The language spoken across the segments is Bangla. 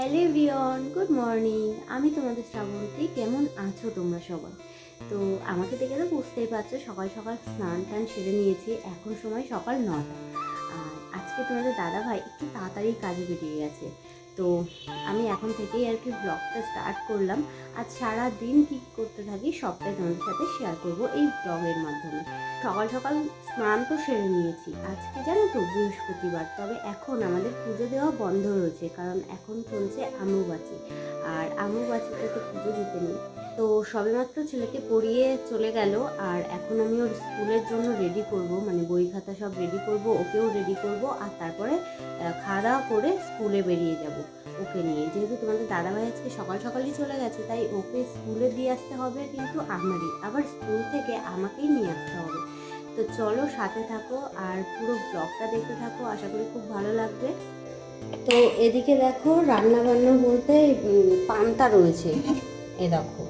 Hello everyone, good morning. আমি তোমাদের শ্রাবন্তী। কেমন আছো তোমরা সবাই? তো আমাকে দেখে তো বুঝতেই পারছো, সকাল সকাল স্নান টান সেরে নিয়েছি। এখন সময় সকাল 9টা। আর আজকে তোমাদের দাদাভাই একটু তাড়াতাড়ি কাজে বেরিয়ে গেছে। তো আমি এখন থেকেই আর কি ব্লগটা স্টার্ট করলাম। আজ সারা দিন কী করতে থাকি সবটাই তোমাদের সাথে শেয়ার করব এই ব্লগের মাধ্যমে। সকাল সকাল স্নান তো সেরে নিয়েছি। আজকে জানো তো বৃহস্পতিবার, তবে এখন আমাদের পুজো দেওয়া বন্ধ রয়েছে, কারণ এখন চলছে অমাবস্যা। আর অমাবস্যাতে তো পুজো দিতে নেই। তো সবেমাত্র ছেলেকে পড়িয়ে চলে গেল। আর এখন আমি ওর স্কুলের জন্য রেডি করব, মানে বই খাতা সব রেডি করব, ওকেও রেডি করব। আর তারপরে খাওয়া দাওয়া করে স্কুলে বেরিয়ে যাব ওকে নিয়ে। যেহেতু তোমাদের দাদাভাই আজকে সকাল সকালই চলে গেছে, তাই ওকে স্কুলে দিয়ে আসতে হবে, কিন্তু আমারই আবার স্কুল থেকে আমাকেই নিয়ে আসতে হবে। তো চলো সাথে থাকো আর পুরো ব্লগটা দেখতে থাকো, আশা করি খুব ভালো লাগবে। তো এদিকে দেখো রান্না বান্না বলতে পান্তা রয়েছে, এ দেখো।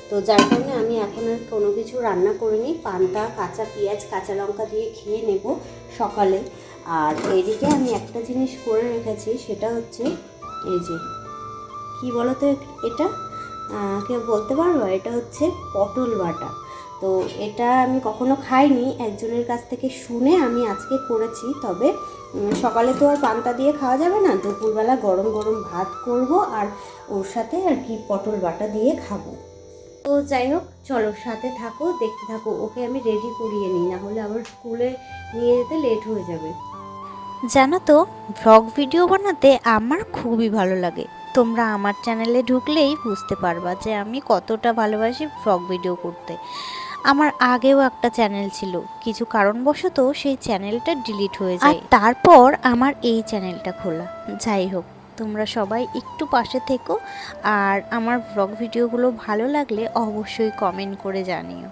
তো যার কারণে আমি এখন আর কোনো কিছু রান্না করিনি। পান্তা কাঁচা পেঁয়াজ কাঁচা লঙ্কা দিয়ে খেয়ে নেব সকালে। আর এদিকে আমি একটা জিনিস করে রেখেছি, সেটা হচ্ছে এই যে, কি বলো তো এটা, কেউ বলতে পারবো? এটা হচ্ছে পটল বাটা। তো এটা আমি কখনো খাইনি, একজনের কাছ থেকে শুনে আমি আজকে করেছি। তবে সকালে তো আর পান্তা দিয়ে খাওয়া যাবে না, দুপুরবেলা গরম গরম ভাত করব আর ওর সাথে আর কি পটল বাটা দিয়ে খাবো। তো যাই হোক, চলো সাথে থাকো, দেখতে থাকো। ওকে আমি রেডি করিয়ে নিই, না হলে আবার স্কুলে নিয়ে যেতে লেট হয়ে যাবে। জানো তো, ভ্লগ ভিডিও বানাতে আমার খুবই ভালো লাগে। তোমরা আমার চ্যানেলে ঢুকলেই বুঝতে পারবা যে আমি কতটা ভালোবাসি ভ্লগ ভিডিও করতে। আমার আগেও একটা চ্যানেল ছিল, কিছু কারণবশত সেই চ্যানেলটা ডিলিট হয়ে যায়, আর তারপর আমার এই চ্যানেলটা খোলা। যাই হোক, তোমরা সবাই একটু পাশে থেকো, আর আমার ভ্লগ ভিডিওগুলো ভালো লাগলে অবশ্যই কমেন্ট করে জানিও।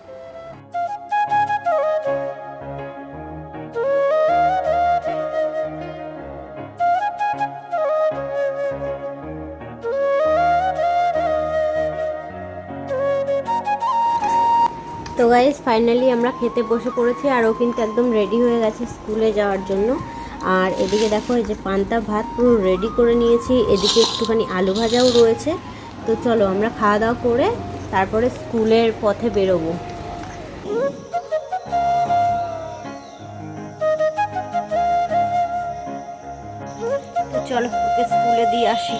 তো গাইস ফাইনালি আমরা খেতে বসে পড়েছি, আর ও কিন্তু একদম রেডি হয়ে গেছে স্কুলে যাওয়ার জন্য। আর এদিকে দেখো, এই যে পান্তা ভাত পুরো রেডি করে নিয়েছি, এদিকে একটুখানি আলু ভাজাও রয়েছে। তো চলো আমরা খাওয়া দাওয়া করে তারপরে স্কুলের পথে বেরোবো। তো চলো ওকে স্কুলে দিয়ে আসি।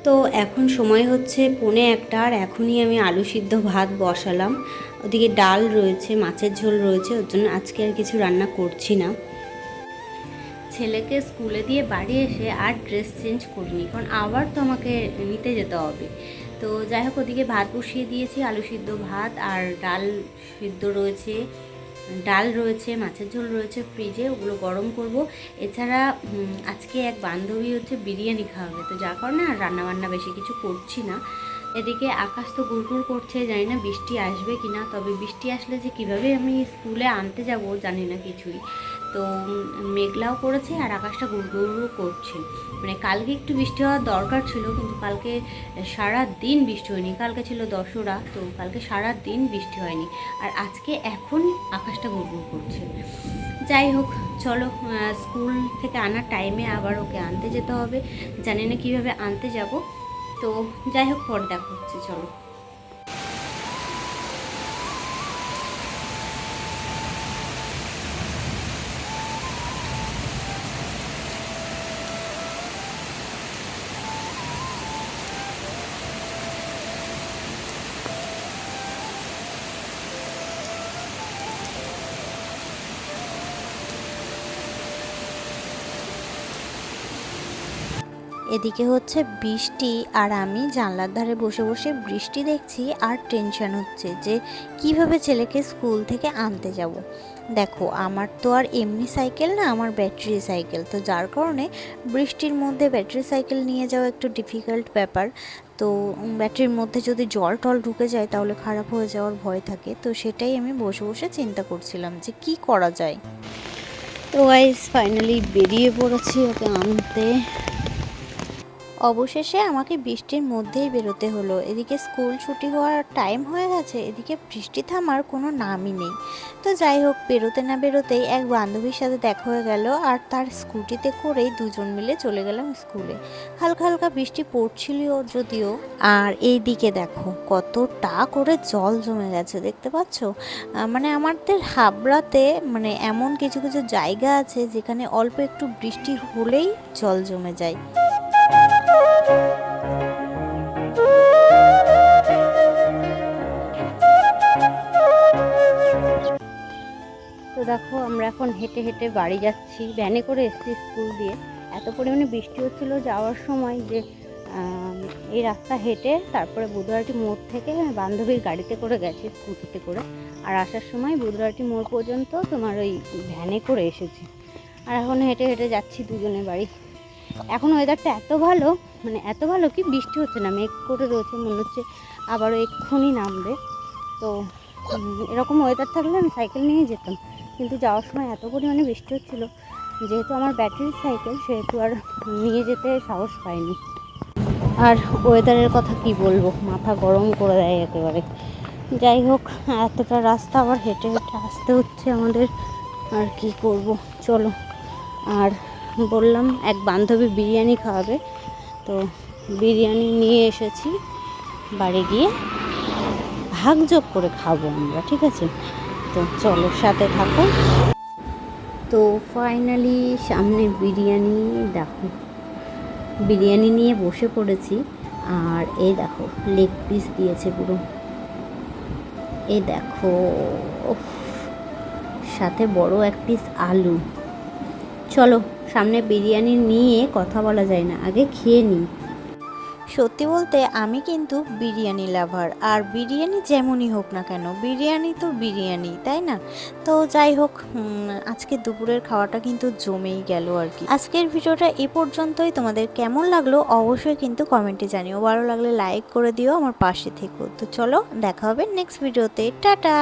তো এখন সময় হচ্ছে 1:45, আর এখনই আমি আলু সিদ্ধ ভাত বসালাম। ওদিকে ডাল রয়েছে, মাছের ঝোল রয়েছে, ওর জন্য আজকে আর কিছু রান্না করছি না। ছেলেকে স্কুলে দিয়ে বাড়ি এসে আর ড্রেস চেঞ্জ করিনি, কারণ আবার তো আমাকে নিতে যেতে হবে। তো যাই হোক, ওদিকে ভাত বসিয়ে দিয়েছি, আলু সিদ্ধ ভাত আর ডাল সিদ্ধ রয়েছে, ডাল রয়েছে, মাছের ঝোল রয়েছে ফ্রিজে, ওগুলো গরম করব। এছাড়া আজকে এক বান্ধবী হচ্ছে বিরিয়ানি খাওয়াবে, তো যার কারণে আর রান্নাবান্না বেশি কিছু করছি না। এদিকে আকাশ তো গুড়গুড় করছে, জানি না বৃষ্টি আসবে কি না। তবে বৃষ্টি আসলে যে কীভাবে আমি স্কুলে আনতে যাব জানি না কিছুই। তো মেঘলাও করেছে আর আকাশটা গুড়গুড়ও করছে। মানে কালকে একটু বৃষ্টি হওয়ার দরকার ছিল, কিন্তু কালকে সারা দিন বৃষ্টি হয়নি। কালকে ছিল দশরা, তো কালকে সারা দিন বৃষ্টি হয়নি। আর আজকে এখন আকাশটা গুড়গুড় করছে। যাই হোক, চলো স্কুল থেকে আনার টাইমে আবার ওকে আনতে যেতে হবে। জানি না কীভাবে আনতে যাব। তো যাই হোক, পরে দেখা হচ্ছে, চলো। এদিকে হচ্ছে বৃষ্টি, আর আমি জানলার ধারে বসে বসে বৃষ্টি দেখছি আর টেনশন হচ্ছে যে কিভাবে ছেলেকে স্কুল থেকে আনতে যাব। দেখো আমার তো আর এমনি সাইকেল না, আমার ব্যাটারি সাইকেল, তো যার কারণে বৃষ্টির মধ্যে ব্যাটারি সাইকেল নিয়ে যাওয়া একটু ডিফিকাল্ট ব্যাপার। তো ব্যাটারির মধ্যে যদি জল টল ঢুকে যায় তাহলে খারাপ হয়ে যাওয়ার ভয় থাকে, তো সেটাই আমি বসে বসে চিন্তা করছিলাম যে কি করা যায়। তো গাইস ফাইনালি বেরিয়ে পড়েছি ওকে আনতে। অবশেষে আমাকে বৃষ্টির মধ্যেই বেরোতে হলো। এদিকে স্কুল ছুটি হওয়ার টাইম হয়ে গেছে, এদিকে বৃষ্টি থামার কোনো নামই নেই। তো যাই হোক, বেরোতে না বেরোতেই এক বান্ধবীর সাথে দেখা হয়ে গেল, আর তার স্কুটিতে করেই দুজন মিলে চলে গেলাম স্কুলে। হালকা হালকা বৃষ্টি পড়ছিল যদিও। আর এই দিকে দেখো কতটা করে জল জমে গেছে, দেখতে পাচ্ছ? মানে আমাদের হাবড়াতে মানে এমন কিছু কিছু জায়গা আছে যেখানে অল্প একটু বৃষ্টি হলেই জল জমে যায়। তো দেখো আমরা এখন হেঁটে হেঁটে বাড়ি যাচ্ছি, ভ্যানে করে এসেছি স্কুল দিয়ে। এত পরিমাণে বৃষ্টি হচ্ছিল যাওয়ার সময় যে এই রাস্তা হেঁটে তারপরে বুধবারটি মোড় থেকে বান্ধবীর গাড়িতে করে গেছি স্কুটিতে করে, আর আসার সময় বুধবারটি মোড় পর্যন্ত তোমার ওই ভ্যানে করে এসেছি। আর এখন হেঁটে হেঁটে যাচ্ছি দুজনে বাড়ি। এখন ওয়েদারটা এত ভালো, মানে এত ভালো কি বৃষ্টি হচ্ছে না, মেঘ করে রয়েছে, মনে হচ্ছে আবারও এক্ষুনি নামবে। তো এরকম ওয়েদার থাকলে আমি সাইকেল নিয়ে যেতাম, কিন্তু যাওয়ার সময় এত পরিমাণে বৃষ্টি হচ্ছিল, যেহেতু আমার ব্যাটারির সাইকেল সেহেতু আর নিয়ে যেতে সাহস পাইনি। আর ওয়েদারের কথা কি বলবো, মাথা গরম করে দেয় একেবারে। যাই হোক, এতটা রাস্তা আবার হেঁটে হেঁটে আসতে হচ্ছে আমাদের, আর কি করব, চলো। আর বললাম এক বান্ধবী বিরিয়ানি খাওয়াবে, তো বিরিয়ানি নিয়ে এসেছি, বাড়ি গিয়ে ভাগযোগ করে খাবো আমরা, ঠিক আছে? তো চলো সাথে থাকো। তো ফাইনালি সামনে বিরিয়ানি, দেখো বিরিয়ানি নিয়ে বসে পড়েছি। আর এই দেখো লেগ পিস দিয়েছে পুরো, এই দেখো, উফ, সাথে বড় এক পিস আলু। চলো সামনে বিরিয়ানি নিয়ে কথা বলা যায় না, আগে খেয়ে নিই। সত্যি বলতে আমি কিন্তু বিরিয়ানি লাভার, আর বিরিয়ানি যেমনই হোক না কেন, বিরিয়ানি তো বিরিয়ানি, তাই না? তো যাই হোক, আজকে দুপুরের খাওয়াটা কিন্তু জমেই গেল আর কি। আজকের ভিডিওটা এ পর্যন্তই। তোমাদের কেমন লাগলো অবশ্যই কিন্তু কমেন্টে জানিও, ভালো লাগলে লাইক করে দিও, আমার পাশে থেকো। তো চলো দেখা হবে নেক্সট ভিডিওতে, টাটা।